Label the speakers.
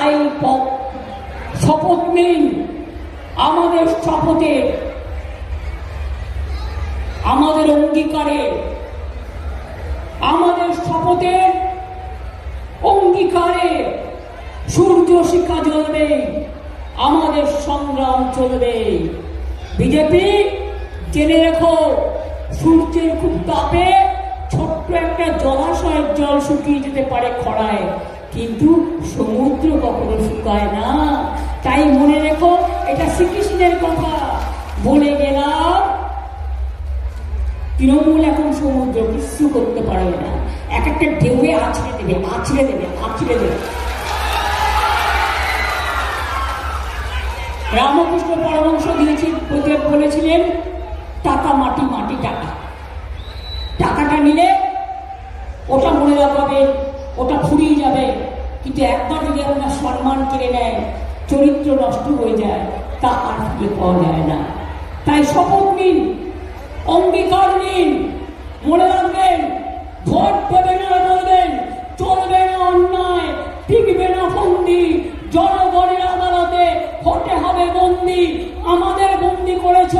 Speaker 1: তাই শপথ নিন, আমাদের শপথে, আমাদের অঙ্গীকারে, আমাদের শপথের অঙ্গীকারে সূর্য শিখা জ্বলবে, আমাদের সংগ্রাম চলবে। বিজেপি জেনে রেখো, সূর্যের খুব তাপে ছোট্ট একটা জলাশয়ের জল শুকিয়ে যেতে পারে খরায়, কিন্তু সমুদ্র কখনো শুকায় না। তাই মনে রেখো, এটা শ্রীকৃষ্ণের কথা বলে গেলাম। তৃণমূল এখন সমুদ্র কিছু করতে পারবে না, এক একটা ঢেউয়ে আছড়ে দেবে, আছড়ে দেবে, আছড়ে দেবে। রামকৃষ্ণ পরমহংস দিয়েছি বলেছিলেন, টাকা মাটি, মাটি টাকা। টাকাটা নিলে ওটা মনে রাখবে, ওটা ফুরিয়ে যাবে, কিন্তু একবার যদি আপনার সম্মান কেড়ে নেয়, চরিত্র নষ্ট হয়ে যায়, তা আর ফিরে পাওয়া যায় না। তাই শপথ নিন, অঙ্গীকার নিন, মনে রাখবেন, ভোট দেবেন আর বলবেন চলবে না অন্যায়, টিকবে না বন্দি, জনগণের আদালতে হতে হবে বন্দি। আমাদের বন্দি করেছ,